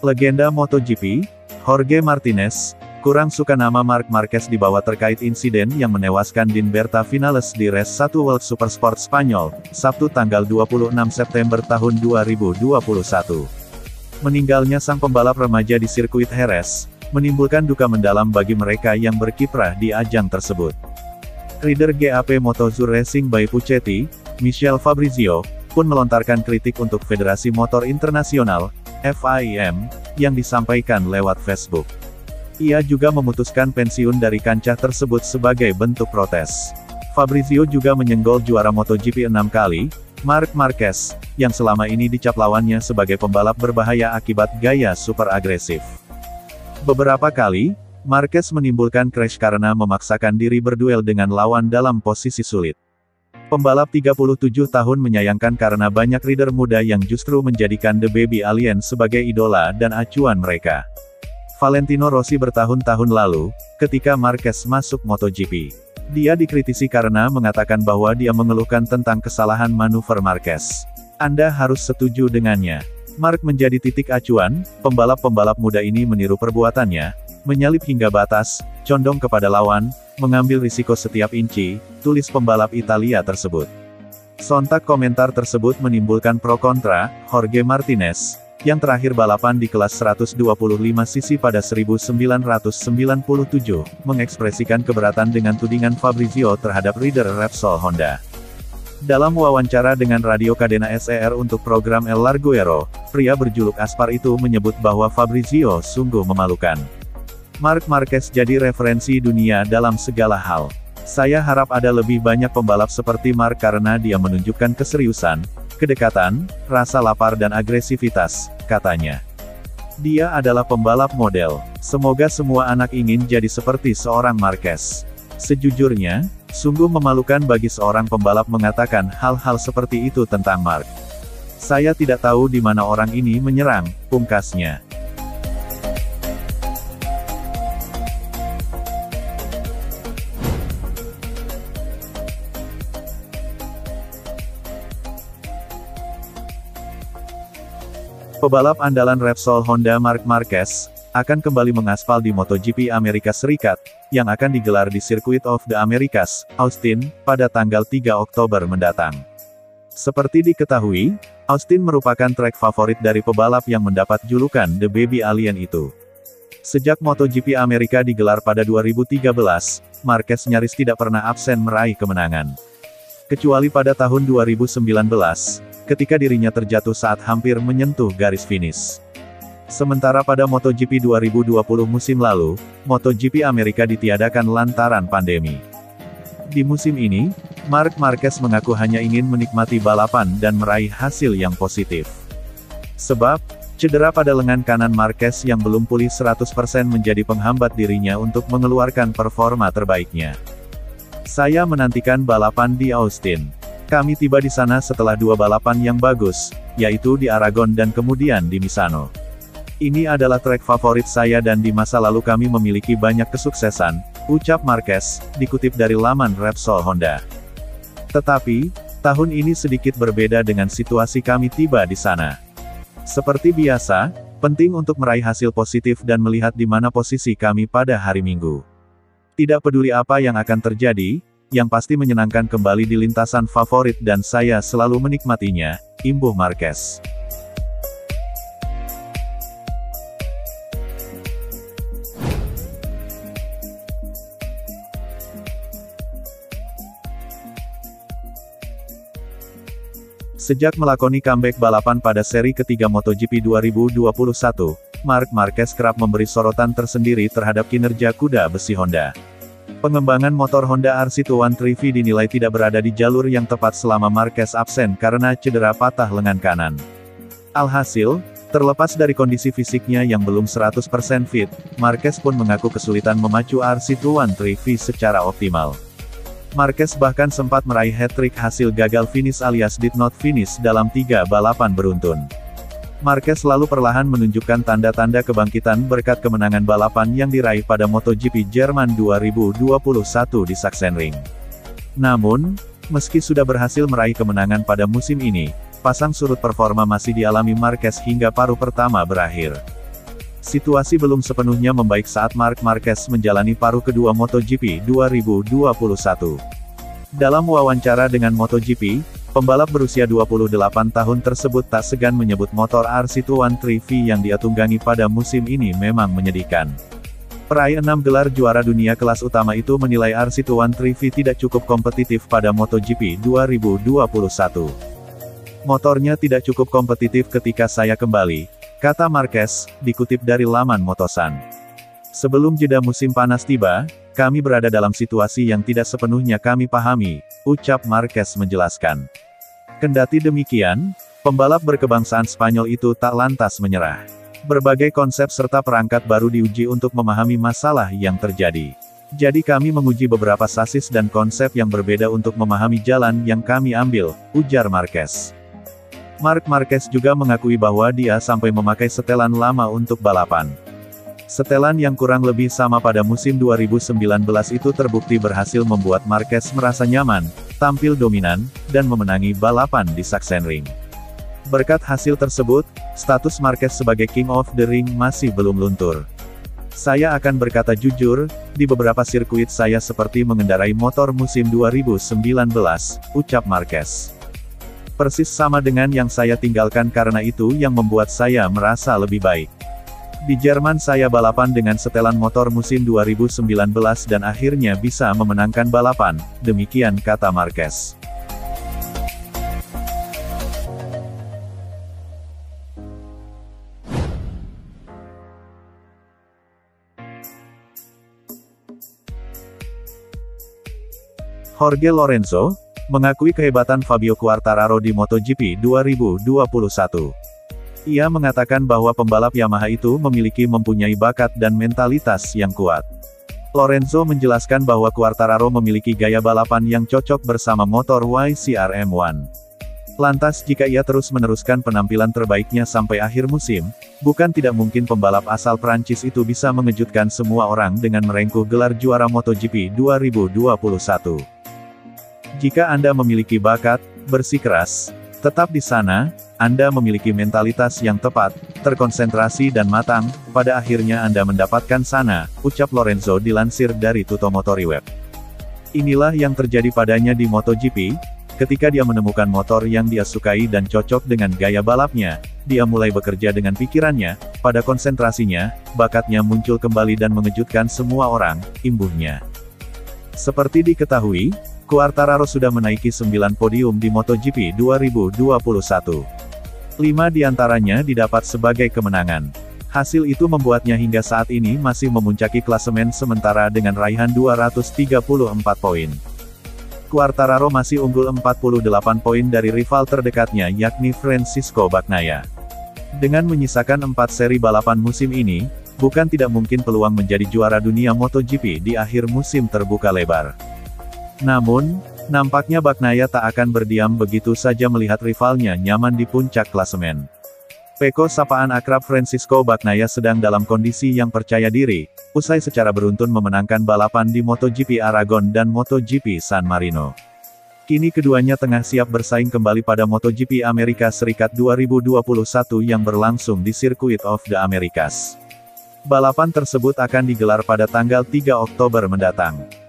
Legenda MotoGP, Jorge Martinez, kurang suka nama Marc Marquez dibawa terkait insiden yang menewaskan Dinberta Vinales di Race 1 World Supersport Spanyol, Sabtu tanggal 26 September tahun 2021. Meninggalnya sang pembalap remaja di sirkuit Jerez, menimbulkan duka mendalam bagi mereka yang berkiprah di ajang tersebut. Rider GAP Moto2 Racing by Puccetti, Michel Fabrizio, pun melontarkan kritik untuk Federasi Motor Internasional, FIM, yang disampaikan lewat Facebook. Ia juga memutuskan pensiun dari kancah tersebut sebagai bentuk protes. Fabrizio juga menyenggol juara MotoGP 6 kali, Marc Marquez, yang selama ini dicap lawannya sebagai pembalap berbahaya akibat gaya super agresif. Beberapa kali, Marquez menimbulkan crash karena memaksakan diri berduel dengan lawan dalam posisi sulit. Pembalap 37 tahun menyayangkan karena banyak rider muda yang justru menjadikan The Baby Alien sebagai idola dan acuan mereka. Valentino Rossi bertahun-tahun lalu, ketika Marquez masuk MotoGP, dia dikritisi karena mengatakan bahwa dia mengeluhkan tentang kesalahan manuver Marquez. Anda harus setuju dengannya. Marc menjadi titik acuan, pembalap-pembalap muda ini meniru perbuatannya, menyalip hingga batas, condong kepada lawan, mengambil risiko setiap inci, tulis pembalap Italia tersebut. Sontak komentar tersebut menimbulkan pro kontra. Jorge Martinez, yang terakhir balapan di kelas 125 cc pada 1997, mengekspresikan keberatan dengan tudingan Fabrizio terhadap rider Repsol Honda. Dalam wawancara dengan radio Cadena SER untuk program El Larguero, pria berjuluk Aspar itu menyebut bahwa Fabrizio sungguh memalukan. Marc Marquez jadi referensi dunia dalam segala hal. Saya harap ada lebih banyak pembalap seperti Marc karena dia menunjukkan keseriusan, kedekatan, rasa lapar dan agresivitas, katanya. Dia adalah pembalap model. Semoga semua anak ingin jadi seperti seorang Marquez. Sejujurnya, sungguh memalukan bagi seorang pembalap mengatakan hal-hal seperti itu tentang Marc. Saya tidak tahu di mana orang ini menyerang, pungkasnya. Pebalap andalan Repsol Honda Marc Marquez, akan kembali mengaspal di MotoGP Amerika Serikat, yang akan digelar di Circuit of the Americas, Austin, pada tanggal 3 Oktober mendatang. Seperti diketahui, Austin merupakan trek favorit dari pebalap yang mendapat julukan The Baby Alien itu. Sejak MotoGP Amerika digelar pada 2013, Marquez nyaris tidak pernah absen meraih kemenangan. Kecuali pada tahun 2019, ketika dirinya terjatuh saat hampir menyentuh garis finish. Sementara pada MotoGP 2020 musim lalu, MotoGP Amerika ditiadakan lantaran pandemi. Di musim ini, Marc Marquez mengaku hanya ingin menikmati balapan dan meraih hasil yang positif. Sebab, cedera pada lengan kanan Marquez yang belum pulih 100% menjadi penghambat dirinya untuk mengeluarkan performa terbaiknya. Saya menantikan balapan di Austin. Kami tiba di sana setelah 2 balapan yang bagus, yaitu di Aragon dan kemudian di Misano. Ini adalah trek favorit saya dan di masa lalu kami memiliki banyak kesuksesan, ucap Marquez, dikutip dari laman Repsol Honda. Tetapi, tahun ini sedikit berbeda dengan situasi kami tiba di sana. Seperti biasa, penting untuk meraih hasil positif dan melihat di mana posisi kami pada hari Minggu. Tidak peduli apa yang akan terjadi, yang pasti menyenangkan kembali di lintasan favorit dan saya selalu menikmatinya, imbuh Marquez. Sejak melakoni comeback balapan pada seri ketiga MotoGP 2021, Marc Marquez kerap memberi sorotan tersendiri terhadap kinerja kuda besi Honda. Pengembangan motor Honda RC213V dinilai tidak berada di jalur yang tepat selama Marquez absen karena cedera patah lengan kanan. Alhasil, terlepas dari kondisi fisiknya yang belum 100% fit, Marquez pun mengaku kesulitan memacu RC213V secara optimal. Marquez bahkan sempat meraih hat-trick hasil gagal finish alias did not finish dalam 3 balapan beruntun. Marquez lalu perlahan menunjukkan tanda-tanda kebangkitan berkat kemenangan balapan yang diraih pada MotoGP Jerman 2021 di Sachsenring. Namun, meski sudah berhasil meraih kemenangan pada musim ini, pasang surut performa masih dialami Marquez hingga paruh pertama berakhir. Situasi belum sepenuhnya membaik saat Marc Marquez menjalani paruh kedua MotoGP 2021. Dalam wawancara dengan MotoGP, pembalap berusia 28 tahun tersebut tak segan menyebut motor RC213V yang dia tunggangi pada musim ini memang menyedihkan. Peraih 6 gelar juara dunia kelas utama itu menilai RC213V tidak cukup kompetitif pada MotoGP 2021. Motornya tidak cukup kompetitif ketika saya kembali, kata Marquez, dikutip dari laman Motosan. Sebelum jeda musim panas tiba, kami berada dalam situasi yang tidak sepenuhnya kami pahami, ucap Marquez menjelaskan. Kendati demikian, pembalap berkebangsaan Spanyol itu tak lantas menyerah. Berbagai konsep serta perangkat baru diuji untuk memahami masalah yang terjadi. Jadi kami menguji beberapa sasis dan konsep yang berbeda untuk memahami jalan yang kami ambil, ujar Marquez. Marc Marquez juga mengakui bahwa dia sampai memakai setelan lama untuk balapan. Setelan yang kurang lebih sama pada musim 2019 itu terbukti berhasil membuat Marquez merasa nyaman, tampil dominan, dan memenangi balapan di Sachsenring. Berkat hasil tersebut, status Marquez sebagai King of the Ring masih belum luntur. Saya akan berkata jujur, di beberapa sirkuit saya seperti mengendarai motor musim 2019, ucap Marquez. Persis sama dengan yang saya tinggalkan karena itu yang membuat saya merasa lebih baik. Di Jerman saya balapan dengan setelan motor musim 2019 dan akhirnya bisa memenangkan balapan, demikian kata Marquez. Jorge Lorenzo mengakui kehebatan Fabio Quartararo di MotoGP 2021. Ia mengatakan bahwa pembalap Yamaha itu mempunyai bakat dan mentalitas yang kuat. Lorenzo menjelaskan bahwa Quartararo memiliki gaya balapan yang cocok bersama motor YCR-M1. Lantas jika ia terus meneruskan penampilan terbaiknya sampai akhir musim, bukan tidak mungkin pembalap asal Prancis itu bisa mengejutkan semua orang dengan merengkuh gelar juara MotoGP 2021. Jika Anda memiliki bakat, bersikeras, tetap di sana, Anda memiliki mentalitas yang tepat, terkonsentrasi dan matang, pada akhirnya Anda mendapatkan sana, ucap Lorenzo dilansir dari Tuttomotori Web. Inilah yang terjadi padanya di MotoGP, ketika dia menemukan motor yang dia sukai dan cocok dengan gaya balapnya, dia mulai bekerja dengan pikirannya, pada konsentrasinya, bakatnya muncul kembali dan mengejutkan semua orang, imbuhnya. Seperti diketahui, Quartararo sudah menaiki 9 podium di MotoGP 2021. 5 diantaranya didapat sebagai kemenangan. Hasil itu membuatnya hingga saat ini masih memuncaki klasemen sementara dengan raihan 234 poin. Quartararo masih unggul 48 poin dari rival terdekatnya yakni Francisco Bagnaia. Dengan menyisakan 4 seri balapan musim ini, bukan tidak mungkin peluang menjadi juara dunia MotoGP di akhir musim terbuka lebar. Namun, nampaknya Bagnaia tak akan berdiam begitu saja melihat rivalnya nyaman di puncak klasemen. Peko sapaan akrab Francisco Bagnaia sedang dalam kondisi yang percaya diri, usai secara beruntun memenangkan balapan di MotoGP Aragon dan MotoGP San Marino. Kini keduanya tengah siap bersaing kembali pada MotoGP Amerika Serikat 2021 yang berlangsung di Circuit of the Americas. Balapan tersebut akan digelar pada tanggal 3 Oktober mendatang.